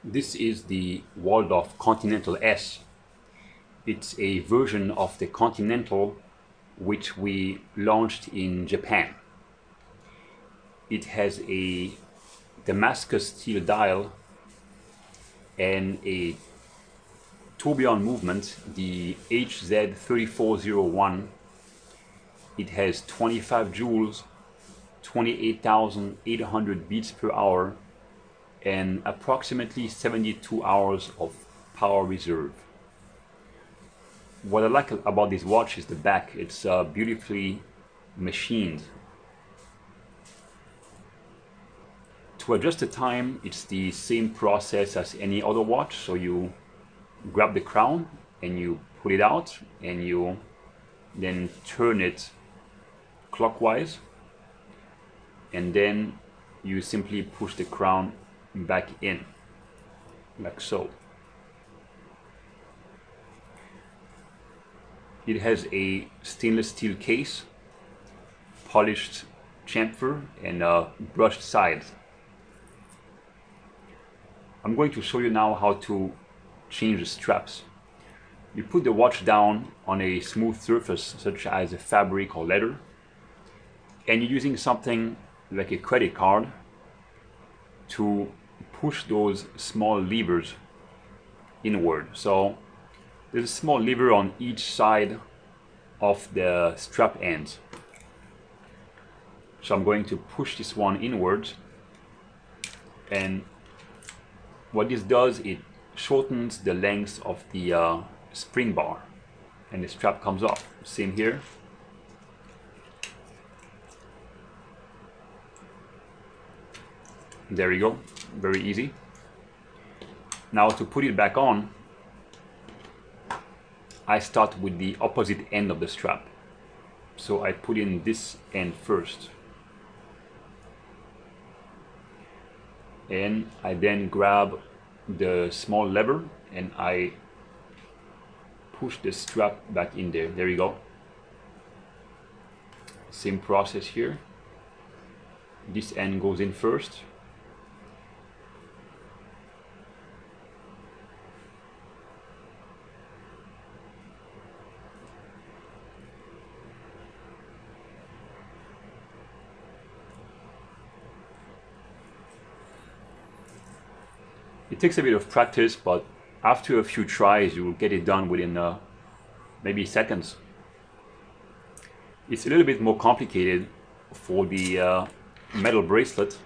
This is the Waldhoff Continental S. It's a version of the Continental which we launched in Japan. It has a Damascus steel dial and a tourbillon movement, the HZ3401. It has 25 joules, 28,800 beats per hour, and approximately 72 hours of power reserve. What I like about this watch is the back. It's beautifully machined. To adjust the time, it's the same process as any other watch. So you grab the crown and you pull it out and you then turn it clockwise, and then you simply push the crown back in, like so. It has a stainless steel case, polished chamfer, and brushed sides. I'm going to show you now how to change the straps. You put the watch down on a smooth surface such as a fabric or leather, and you're using something like a credit card to push those small levers inward. So there's a small lever on each side of the strap ends. So I'm going to push this one inwards, and what this does, it shortens the length of the spring bar and the strap comes off. Same here. There you go, very easy. Now to put it back on, I start with the opposite end of the strap. So I put in this end first. And I then grab the small lever and I push the strap back in there. There you go. Same process here. This end goes in first. It takes a bit of practice, but after a few tries, you will get it done within maybe seconds. It's a little bit more complicated for the metal bracelet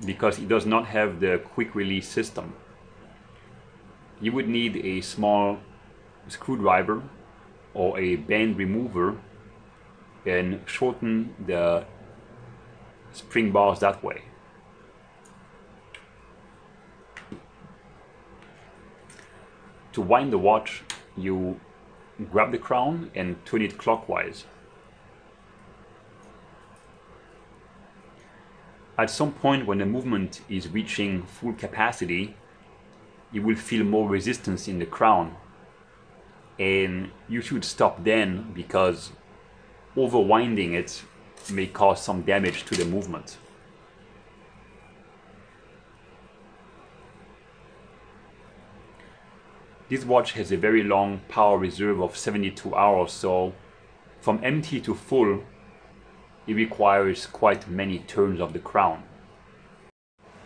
because it does not have the quick release system. You would need a small screwdriver or a band remover and shorten the spring bars that way. To wind the watch, you grab the crown and turn it clockwise. At some point when the movement is reaching full capacity, you will feel more resistance in the crown, and you should stop then because overwinding it may cause some damage to the movement. This watch has a very long power reserve of 72 hours, so from empty to full, it requires quite many turns of the crown.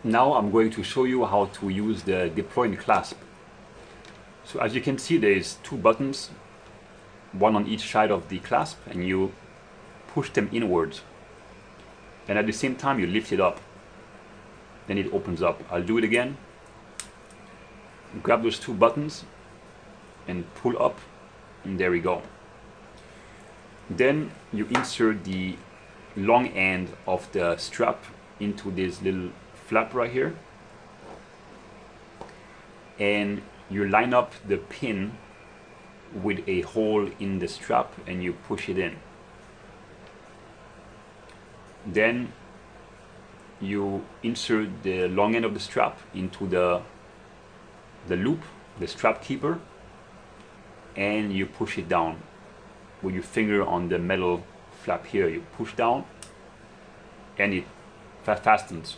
Now I'm going to show you how to use the deploying clasp. So as you can see, there's two buttons, one on each side of the clasp, and you push them inwards. And at the same time you lift it up, then it opens up. I'll do it again. Grab those two buttons and pull up, and there we go. Then you insert the long end of the strap into this little flap right here, and you line up the pin with a hole in the strap and you push it in. Then you insert the long end of the strap into the loop, the strap keeper, and you push it down with your finger on the metal flap here. You push down and it fastens.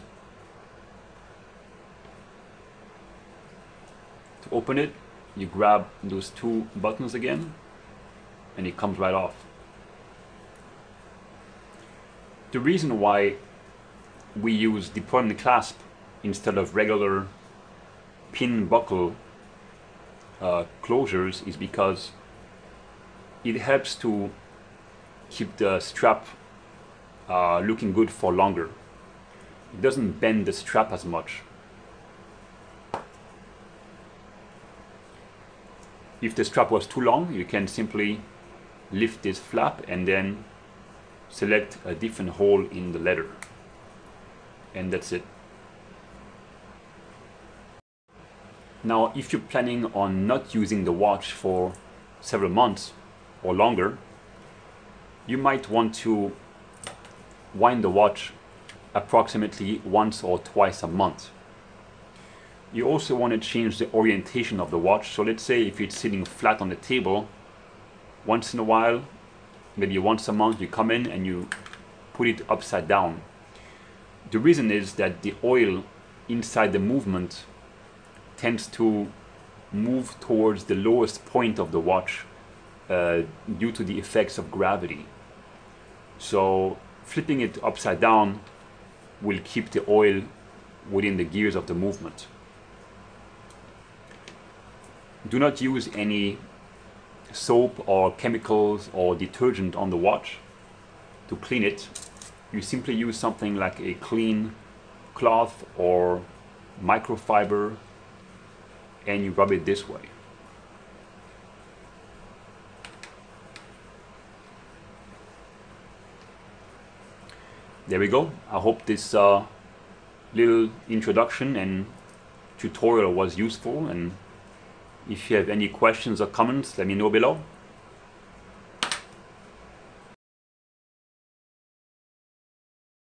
To open it, you grab those two buttons again and it comes right off. The reason why we use deployment clasp instead of regular pin buckle closures is because it helps to keep the strap looking good for longer. It doesn't bend the strap as much. If the strap was too long, you can simply lift this flap and then select a different hole in the leather. And that's it. Now, if you're planning on not using the watch for several months or longer, you might want to wind the watch approximately once or twice a month. You also want to change the orientation of the watch. So let's say if it's sitting flat on the table, once in a while, maybe once a month, you come in and you put it upside down. The reason is that the oil inside the movement tends to move towards the lowest point of the watch due to the effects of gravity. So flipping it upside down will keep the oil within the gears of the movement. Do not use any soap or chemicals or detergent on the watch to clean it. You simply use something like a clean cloth or microfiber and you rub it this way. There we go. I hope this little introduction and tutorial was useful, and if you have any questions or comments, let me know below.